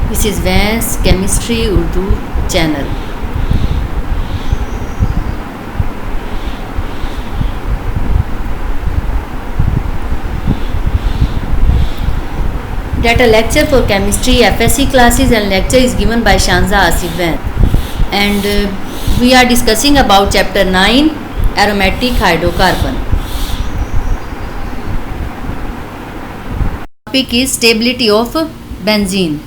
This is Vance Chemistry Urdu channel. Data lecture for chemistry FSC classes, and lecture is given by Shanza Asif Vance. And we are discussing about chapter 9, aromatic hydrocarbon. Topic is stability of benzene.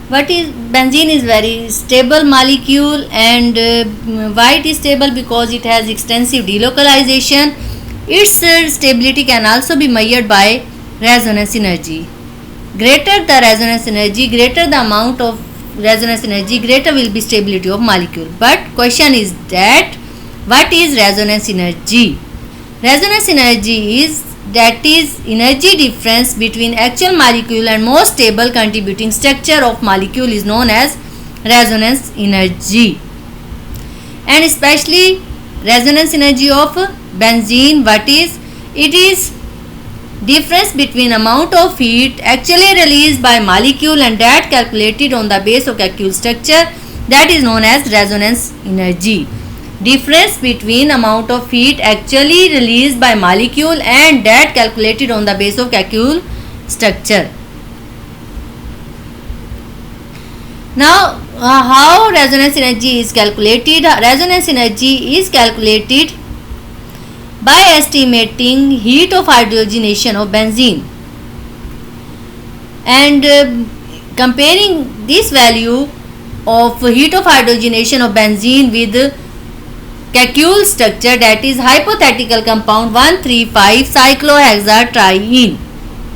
What is benzene? Is very stable molecule, and why it is stable? Because it has extensive delocalization. Its stability can also be measured by resonance energy. Greater the resonance energy, greater the amount of resonance energy, greater will be stability of molecule. But question is that what is resonance energy? Resonance energy is energy difference between actual molecule and most stable contributing structure of molecule is known as resonance energy. And especially resonance energy of benzene, what is? It is difference between amount of heat actually released by molecule and that calculated on the base of molecule structure, that is known as resonance energy. Difference between amount of heat actually released by molecule and that calculated on the base of molecule structure. Now, how resonance energy is calculated? Resonance energy is calculated by estimating heat of hydrogenation of benzene and comparing this value of heat of hydrogenation of benzene with molecule structure, that is hypothetical compound 1,3,5 cyclohexatriene.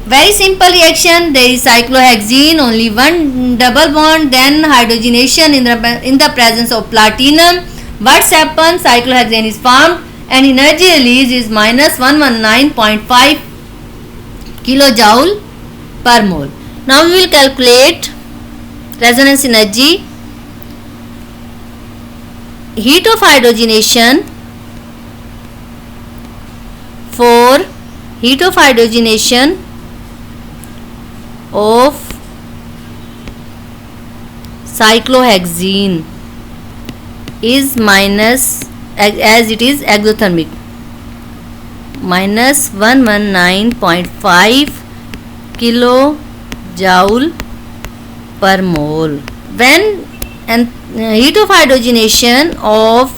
Very simple reaction. There is cyclohexene, only one double bond, then hydrogenation in the presence of platinum. What happens? Cyclohexane is formed and energy release is minus 119.5 kilojoule per mole. Now we will calculate resonance energy. Heat of hydrogenation for heat of hydrogenation of cyclohexene is minus, as it is exothermic, minus 119.5 kilojoule per mole. When heat of hydrogenation of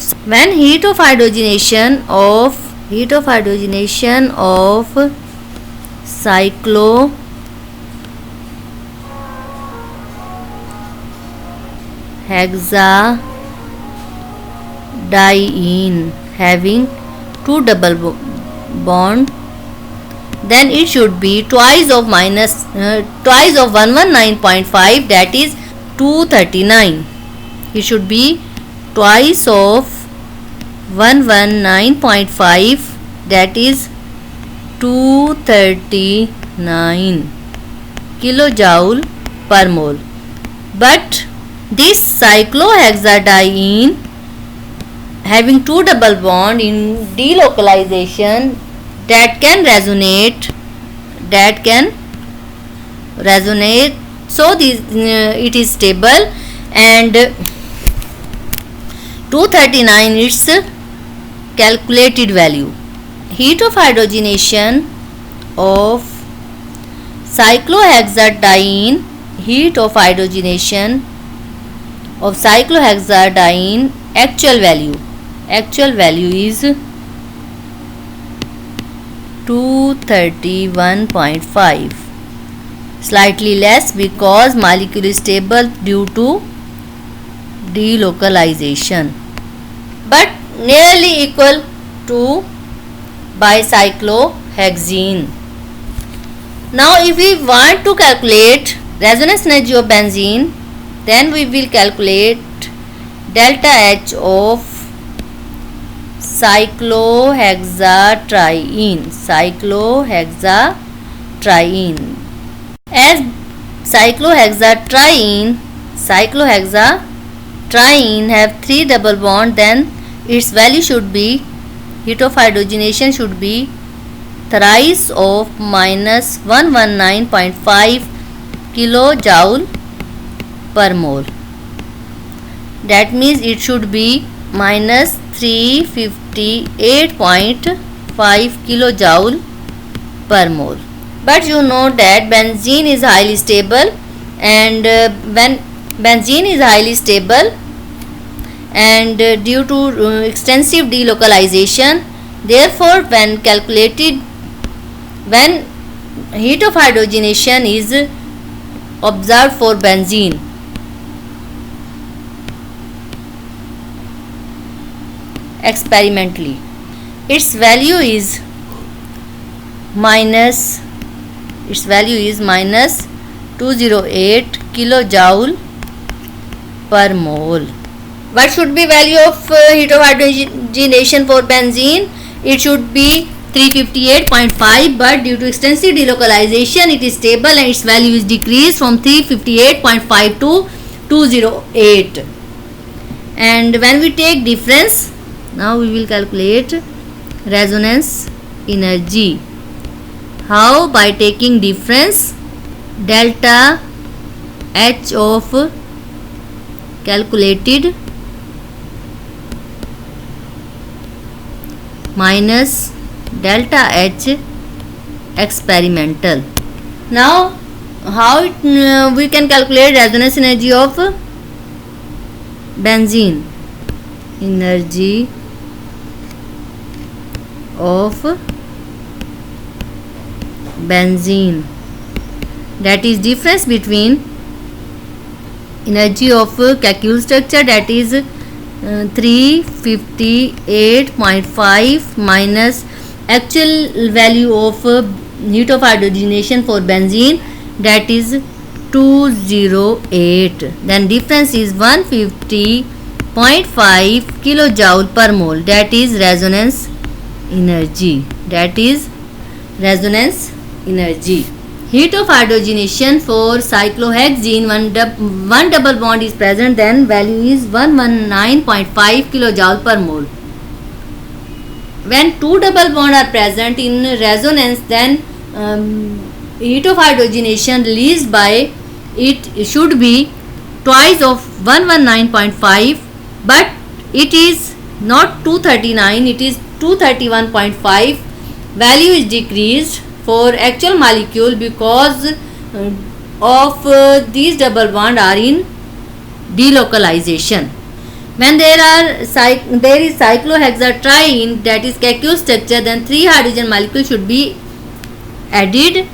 cyclohexadiene having two double bond, then it should be twice of 119.5, that is 239. It should be twice of 119.5, that is 239 kilojoule per mole. But this cyclohexadiene having two double bond in delocalization, that can resonate, so this it is stable, and 239 its calculated value. Heat of hydrogenation of cyclohexadiene, actual value is 231.5, slightly less because molecule is stable due to delocalization, but nearly equal to by cyclohexene. Now if we want to calculate resonance energy of benzene, then we will calculate delta H of cyclohexatriene. As cyclohexatriene have three double bond, then its value should be, heat of hydrogenation should be thrice of minus 119.5 kilojoule per mole. That means it should be minus 358.5 kilojoule per mole. But you know that benzene is highly stable, and when benzene is highly stable and due to extensive delocalization, therefore when heat of hydrogenation is observed for benzene, experimentally, its value is minus 208 kilojoule per mole. What should be value of heat of hydrogenation for benzene? It should be 358.5, but due to extensive delocalization it is stable and its value is decreased from 358.5 to 208. And when we take difference, now we will calculate resonance energy. How? By taking difference delta H of calculated minus delta H experimental. Now how we can calculate resonance energy of benzene? Energy of benzene, that is difference between energy of Kekulé structure, that is 358.5 minus actual value of heat of hydrogenation for benzene, that is 208. Then difference is 150.5 kilojoule per mole, that is resonance energy. That is resonance energy. Heat of hydrogenation for cyclohexene, one double bond is present, then value is 119.5 kilojoule per mole. When two double bonds are present in resonance, then heat of hydrogenation released by it should be twice of 119.5, but it is not 239, it is 231.5. Value is decreased for actual molecule because of these double bond are in delocalization. When there is cyclohexatriene, that is Kekulé structure, then 3 hydrogen molecules should be added,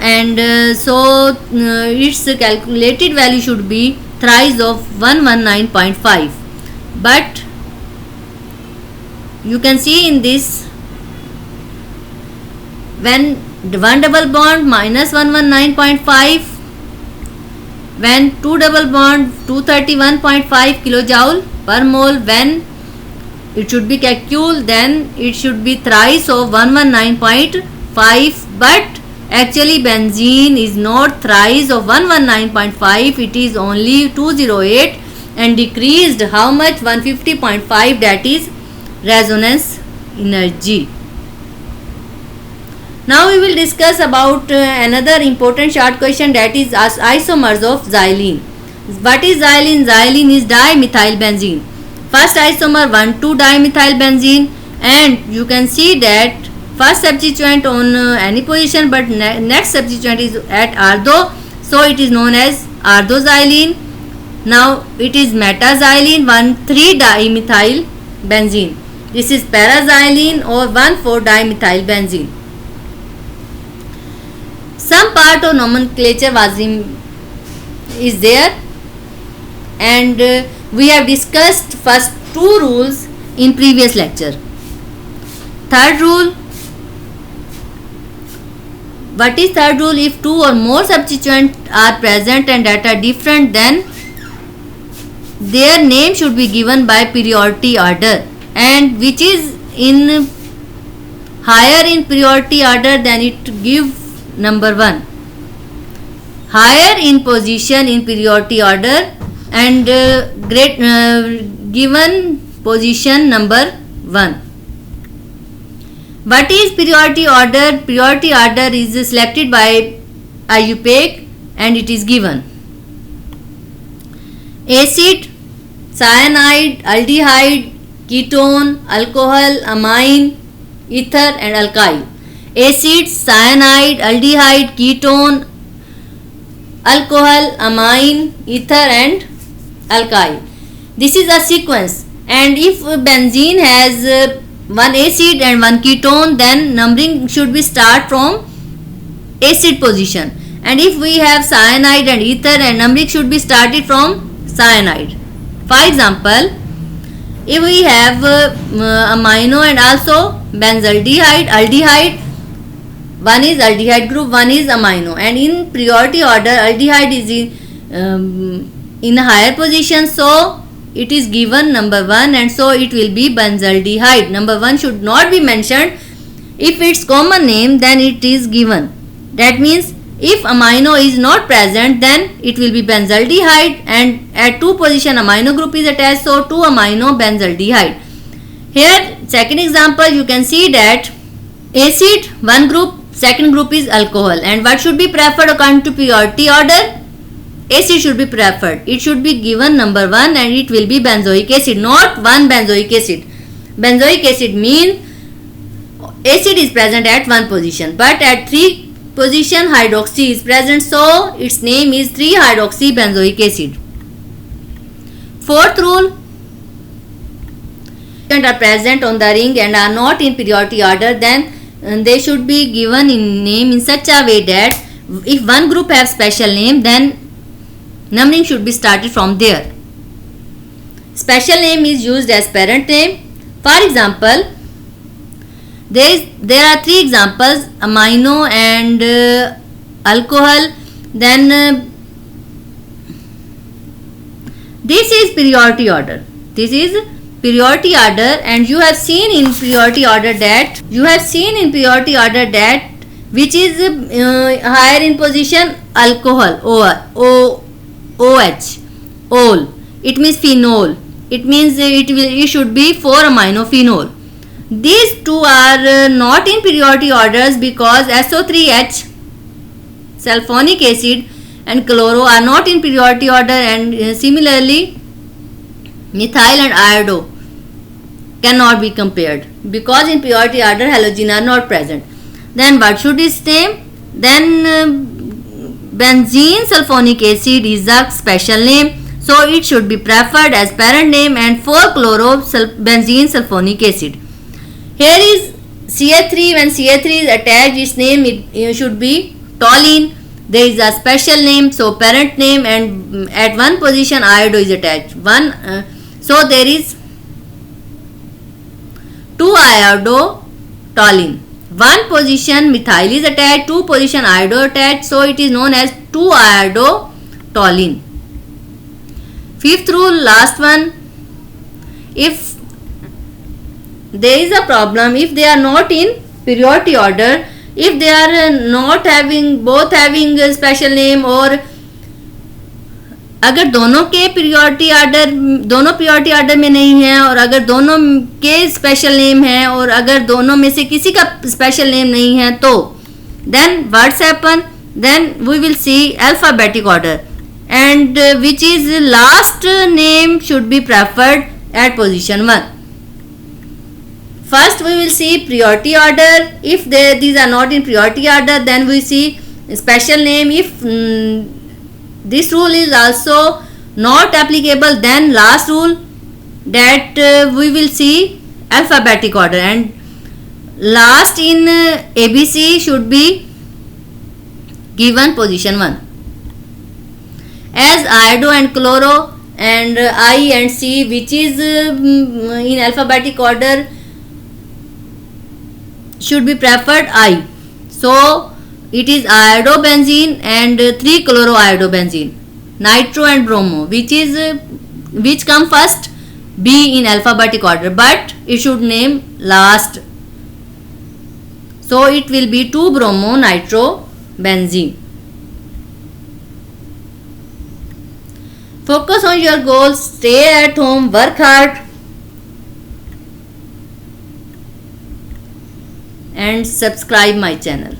and so its calculated value should be thrice of 119.5. But you can see in this, when one double bond minus 119.5, when two double bond 231.5 kilojoule per mole, when it should be Kekulé, then it should be thrice of 119.5, but actually benzene is not thrice of 119.5, it is only 208 and decreased how much? 150.5, that is resonance energy. Now we will discuss about another important short question, that is isomers of xylene. What is xylene? Xylene is dimethylbenzene. First isomer 1,2-dimethylbenzene, and you can see that first substituent on any position, but next substituent is at artho, so it is known as arthoxylene. Now it is metaxylene 1,3-dimethylbenzene. This is paraxylene or 1,4-dimethylbenzene. Some part of nomenclature is there, and we have discussed first two rules in previous lecture. Third rule. What is third rule? If two or more substituents are present and that are different, then their name should be given by priority order, and which is in higher in priority order, then it give number 1. Higher in position in priority order and given position number 1. What is priority order? Priority order is selected by IUPAC, and it is given. Acid, cyanide, aldehyde, ketone, alcohol, amine, ether and alkyl. Acid, cyanide, aldehyde, ketone, alcohol, amine, ether and alkyl. This is a sequence, and if benzene has one acid and one ketone, then numbering should be start from acid position, and if we have cyanide and ether, and numbering should be started from cyanide. For example, if we have amino and also benzaldehyde, aldehyde, one is aldehyde group, one is amino, and in priority order aldehyde is in a higher position, so it is given number 1, and so it will be benzaldehyde. Number 1 should not be mentioned. If its common name, then it is given. That means if amino is not present, then it will be benzaldehyde, and at 2 position amino group is attached, so 2 amino benzaldehyde. Here second example, you can see that acid one group, second group is alcohol, and what should be preferred according to purity order? Acid should be preferred. It should be given number 1, and it will be benzoic acid, not one benzoic acid. Benzoic acid means acid is present at 1 position, but at 3 position hydroxy is present, so its name is 3-hydroxy benzoic acid. Fourth rule, are present on the ring and are not in periodic order, then they should be given in name in such a way that if one group have special name, then numbering should be started from there. Special name is used as parent name. For example, there are 3 examples: amino and alcohol. Then this is priority order. This is priority order, and you have seen in priority order that which is higher in position, alcohol, OH, ol. It means phenol. It means it should be 4-aminophenol. These two are not in periodic orders because SO3H, sulfonic acid, and chloro are not in periodic order, and similarly methyl and iodo cannot be compared because in periodic order halogen are not present. Then what should its name? Then benzene sulfonic acid is a special name, so it should be preferred as parent name, and 4-chloro-benzene sulfonic acid. Here is CH3. When CH3 is attached, its name should be toluene. There is a special name, so parent name, and at 1 position iodo is attached. So there is 2-iodo-toluene. 1 position methyl is attached, 2 position iodo attached, so it is known as 2-iodo-toluene. Fifth rule, last one. If there is a problem, if they are not in periodic order, if they are not having both having a special name, or अगर दोनों के periodic order में नहीं है, और अगर दोनों के स्पेशल नेम है, और अगर दोनों में से किसी का स्पेशल नेम नहीं है, तो then what's happen? Then we will see alphabetic order, and which is last name should be preferred at position 1. First we will see priority order. If these are not in priority order, then we see special name. If this rule is also not applicable, then last rule, that we will see alphabetic order, and last in ABC should be given position 1. As iodo and chloro and I and C, which is in alphabetic order, should be preferred I. So it is iodobenzene and 3-chloroiodobenzene, nitro and bromo, which come first? B in alphabetic order, but it should name last. So it will be 2-bromo-nitrobenzene. Focus on your goals, stay at home, work hard, and subscribe my channel.